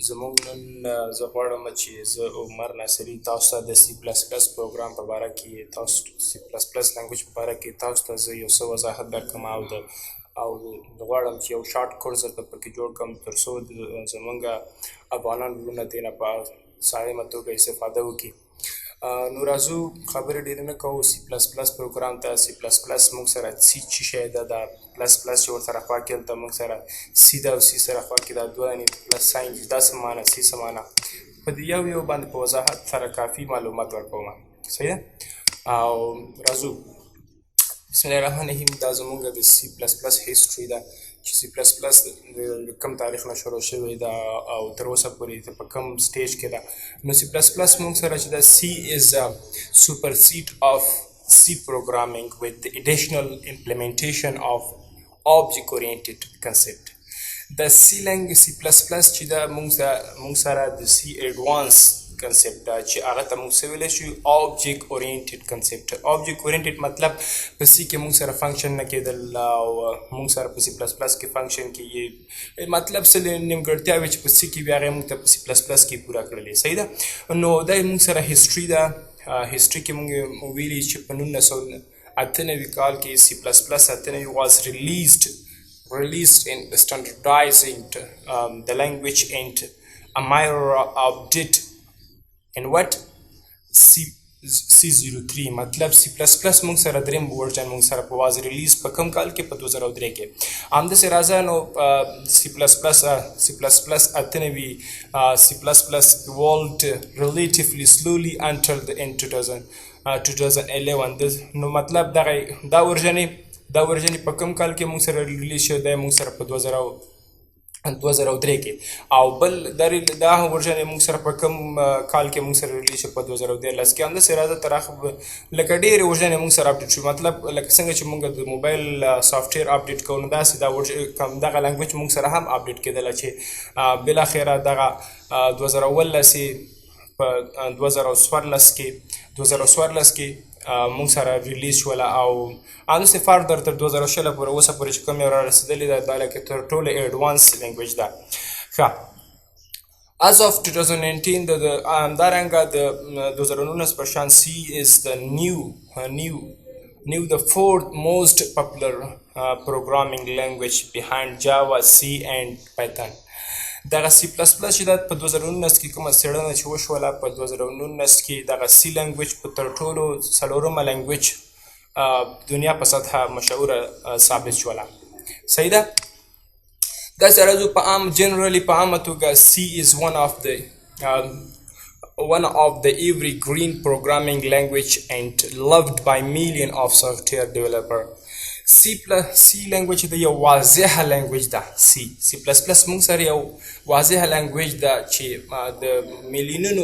زموږ نن زه غواړم چې زه عمر ناصري تاسو ته د سی پلس پلس پروګرام په باره کې تاسو سی پلس پلس لنګویج په باره کې تاسو ته زه یو څه وضاحت درکړم او غواړم چې یو شارټ کورس درته پکې جوړ کړم تر څو زموږ افغانان وروڼه ترېنه په سالمه توګه استفاده وکړي. نو راځو خبرې ډېرې نه کوو. سی پلس پلس پروګرام ته سی پلس پلس موږ سره سی چې شی ده دا پلس پلس چې ورسره خوا کې هلته موږ سره سی ده او سی سره خوا کې دا دوه یعنې پلس ساین دا څه معنا سی څه معنا په دې یو باندې په وضاحت سره کافي معلومات ورکوم. صحیح ده؟ او راځو بسم الله الرحمن الرحیم. دا زموږ د سی پلس پلس هیسټري ده چې سی پلس پلس د کوم تاریخ نه شروع شوی ده او تر اوسه پورې په کوم سټیج کې ده. نو سی پلس پلس موږ سره چې ده سی از supersede of C programming with the additional implementation of object oriented concept. د سی لنګویج سی پلس پلس چې ده موږ سره د سی ایډوانس کنسپټ ده چې هغه ته موږ څه ویلی شو آبجیکټ اورینټډ کنسپټ. آبجیکټ اورینټډ مطلب په سی کې موږ سره فنکشن نه کېدل او موږ سره په سی پلس پلس کې فنکشن کېږي مطلب څه نیمګړتیاوې چې په سی کې وي هغې موږ ته په سی پلس پلس کې پوره کړلې. صحیح ده؟ نو دا موږ سره هسټري ده. هسټري کې موږ ویلي چې په 1998 کال کې سی پلس پلس 98 was released in standardizing the language and a minor update in what C03 مطلب سی پلس پلس موږ سره دریم ورژن موږ سره په واز ریلیز په کوم کال کې په 2003 کې همداسې راځه. نو سی پلس پلس 98 سی پلس پلس evolved relatively slowly until the in 2011. نو مطلب دا ورژن په کوم کال کې موږ سره ریلیز شوی دی موږ سره په 2003 کې او بل دا ورژن موږ سره په کوم کال کې موږ سره ریلیز شو په 2013 کې. همداسې راځه تر هغه لکه ډېرې ورژنې موږ سره اپډیټ شو مطلب لکه څنګه چې موږ د موبایل سافټویر اپډیټ کوو نو داسې دغه لنګویج موږ سره هم اپډیټ کېدله چې بالاخره دغه 2014 په 2014 کې موږ سره ریلیز شوله او همداسې فردر تر 2016 پورې اوسه پورې چې کوم یې رارسېدلې ده دا لکه تر ټولو ایډوانس لینګویج ده. ښه as of 2019 همدارنګه د 2019 په شان سی is the the fourth most popular programming language behind Java, C and Python. دغه سی پلس پلس چې دا په 2019 کې کومه څېړنه چې وشوله په 2019 کې دغه سی لنګویج په تر ټولو څلورمه لنګویج دنیا په سطحه مشهوره ثابت شوله. صحیح ده؟ داسې راځو په جنرالي په عامه توګه سی is one of the evergreen programming language and loved by millions of software developers. سی لنګویج د یو واضحه لنګویج ده. سی پلس پلس موږ سره یو واضحه لنګویج ده چې د میلیونونو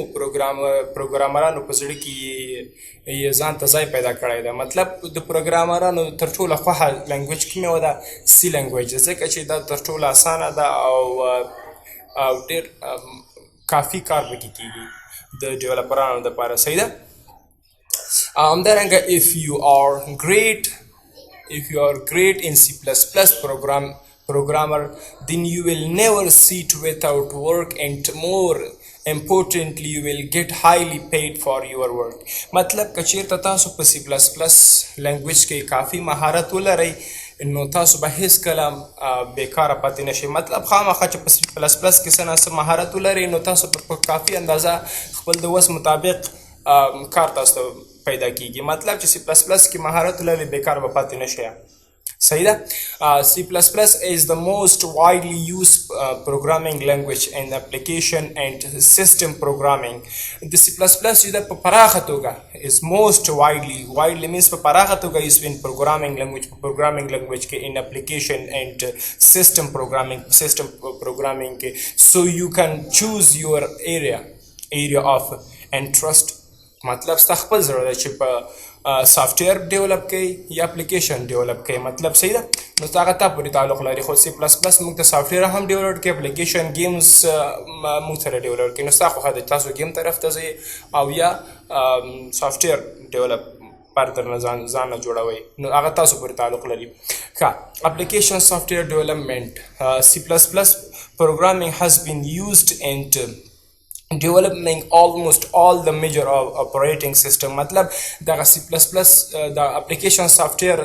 پروګرامرانو په زړه کې یې ځان ته ځای پیدا کړی ده. مطلب د پروګرامرانو تر ټولو خوښه لنګویج کومه وه ده سی لنګویج ده ځکه چې دا تر ټولو اسانه ده او ډېر کافي کار پکې کېږي د ډیولپرانو دپاره. صحیح ده؟ همدارنګه if you are great in C++ programmer, then you will never sit without work and more importantly you will get highly paid for your work. مطلب که چیرته تاسو په C++ لنګویج کې کافی مهارت ولرئ نو تاسو به هیڅکله بیکاره پاتې نشئ. مطلب خامخا چې په C++ کې څه نه څه مهارت ولرئ نو تاسو په کافي اندازه خپل د وس مطابق کار تاسو ته پیدا کیږي. مطلب چې سی پلس پلس کې مهارت ولرئ بیکار به پاتې نشئ. صحیح ده؟ C++ is the most widely used programming language in application and system programming. د C++ چې ده په پراخه توګه is most widely means په پراخه توګه is in programming language کې in application and system programming کې so you can choose your area of interest. مطلب ستا خپل زړه ده چې په سافټویر ډیولپ کوي یا اپلیکیشن ډیولپ کوي. مطلب صحیح ده؟ نو هغه تا پورې تعلق لري خو سی پلس پلس موږ ته سافټویر هم ډیولپ کوي اپلیکیشن گیمز موږ سره ډیولپ کوي. نو ستا خوښه ده تاسو گیم طرف ته ځئ او یا سافټویر ډیولپ فردر نه ځان نه جوړوئ نو هغه تاسو پورې تعلق لري. ښه اپلیکیشن سافټویر ډیولپمنټ C++ programming has been used in developing almost all the major operating system. مطلب دغه C++ د اپلیکیشن سافټویر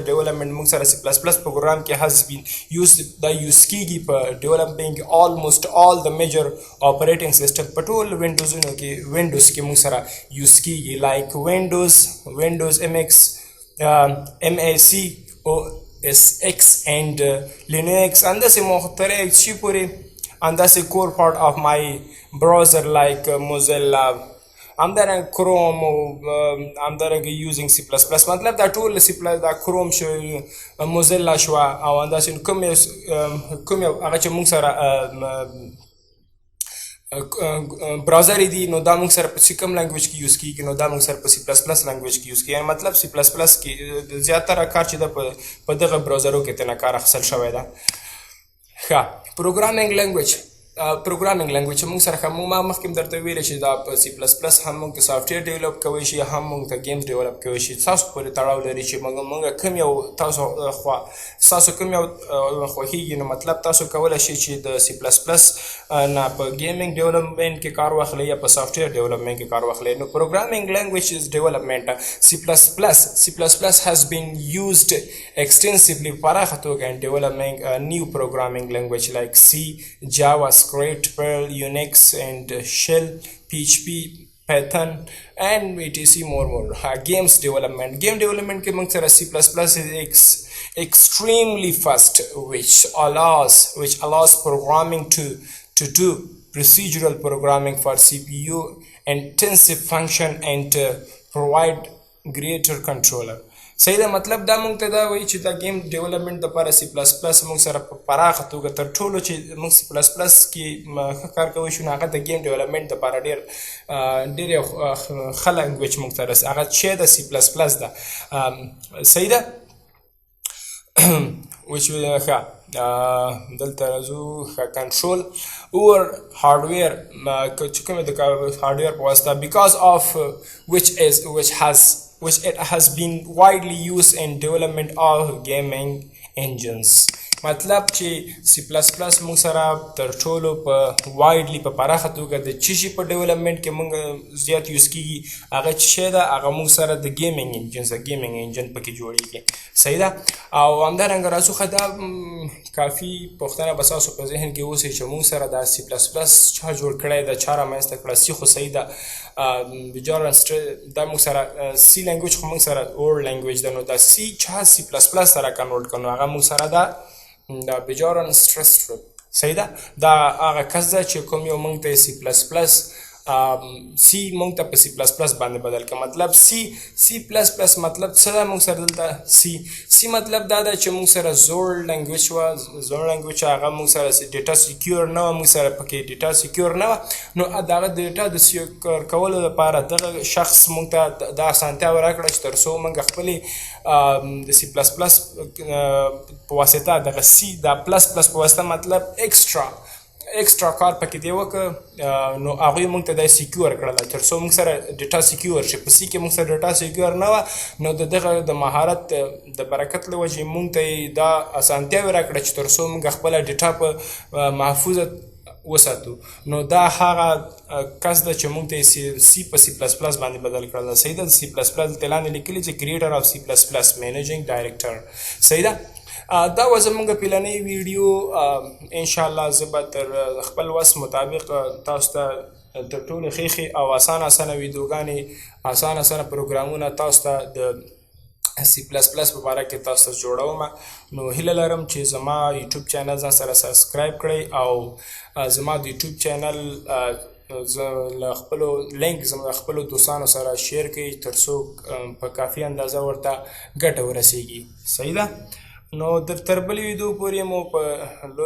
ډیولپمنټ موږ سره C++ پروګرام کې has been used دا یوز کیږي په developing almost all the major operating system په ټول وینډوزونو کې کې موږ سره یوز کیږي like Windows MX MAC OS X and Linux and داسې مختلف شي پورې and that's a core part of my browser like Mozilla. I'm there Chrome I'm there using C++ مطلب دا ټول دا Chrome شو Mozilla شو او انداسې کوم هغه چې موږ سره براوزر دي نو دا موږ سره په کوم لنګویج کې یوز کیږي نو دا موږ سره په C++ لنګویج کې یوز کیږي مطلب C++ کې زیاتره کار چې دا په دغه براوزرو کې تنه کار اخیستل شوی ده. ښه پروګرامینګ لنګویج موږ سره ما مخکې درته ویلی چې دا په C++ هم موږ ته سافټویر ډیولپ کوی شي هم موږ ته گیمز ډیولپ کوی شي تاسو پورې تړاو لري چې موږ کوم یو تاسو کوم یو خوښیږي نو مطلب تاسو کولی شئ چې د C++ نه په گیمینګ ډیولپمنټ کې کار واخلئ یا په سافټویر ډیولپمنټ کې کار واخلئ. نو پروګرامینګ لنګویج از ډیولپمنټ C++ has been used extensively پراخه توګه in developing a new programming language like C, Java, Script, Perl, Unix and Shell, PHP, Python and etc. more. Game development के मंग सरा C++ is extremely fast which allows programming to do procedural programming for CPU intensive function and provide greater controller. صحیح ده مطلب دا موږ ته دا وایي چې دا گیم ډیولپمنټ دپاره C++ موږ سره په پراخه توګه تر ټولو چې موږ C++ کې ښه کار کوی شو نو هغه د گیم ډیولپمنټ دپاره ډېر یو ښه لنګویج موږ ته رسي هغه چې د C++ ده. صحیح ده which will دلته راځو control over hardware چې کومه د hardware په واسطه because of which it has been widely used in development of gaming engines. مطلب چې C++ موږ سره تر ټولو په وایډلی په پراخه توګه د چې شي په ډیولپمنټ کې موږ زیات یوز کیږي هغه چې شی ده هغه موږ سره د ګیمینګ انجن پکې جوړیږي. صحیح ده او همدارنګه راځو ښه دا کافي پوښتنه به ستاسو په ذهن کې اوسي چې موږ سره دا C++ چا جوړ کړی ده چا رامنځته کړه سی خو صحیح ده دا موږ سره C لنګویج خو موږ سره اولډ لنګویج ده نو دا C چا C++ سره کنورټ کړو هغه موږ سره ده دا بجارن سترس صحیح ده دا هغه کس ده چې کوم یو موږ ته C++ سی موږ ته په C++ باندې بدل کړه مطلب C++ مطلب څه ده موږ سره دلته C مطلب دا ده چې موږ سره زوړ لنګویج هغه موږ سره ډیټا سیکیور نه وه موږ سره پکې ډیټا سیکیور نه وه نو دغه ډیټا د سیکیور کولو لپاره دغه شخص موږ ته دا اسانتیا ورکړه چې تر څو موږ خپلې د C++ په واسطه دغه C دا پلس په واسطه مطلب ایکسترا کار پکې دی وکړه نو هغوی موږ ته دا سیکیور کړله تر څو موږ سره ډیټا سیکیور شي په C کې موږ سره ډیټا سیکیور نه وه نو د دغه د مهارت د برکت له وجې موږ ته دا اسانتیاوې راکړه چې تر څو موږ خپله ډیټا په محفوظه وساتو نو دا هغه کس ده چې موږ ته C په C++ باندې بدل کړله. صحیح ده C++ دلته لاندې لیکلي چې کریټر اف C++ مینیجینګ ډایرکټر. صحیح ده دا و زموږ پیلنی ویډیو انشاءالله زه به تر خپل وس مطابق تاسو ته تر ټولو ښې او اسانه ویډیوګانې اسانه پروګرامونه تاسو ته د C++ په باره کې تاسو ته جوړوم نو هیله لرم چې زما یوټیوب چینل ځان سره سبسکرایب کړئ او زما د یوټیوب چینل له خپلو لینک زما خپلو دوستانو سره شیر کړئ تر څو په کافي اندازه ورته ګټه ورسیږي. صحیح ده نو تر بلې ویډیو پورې مو په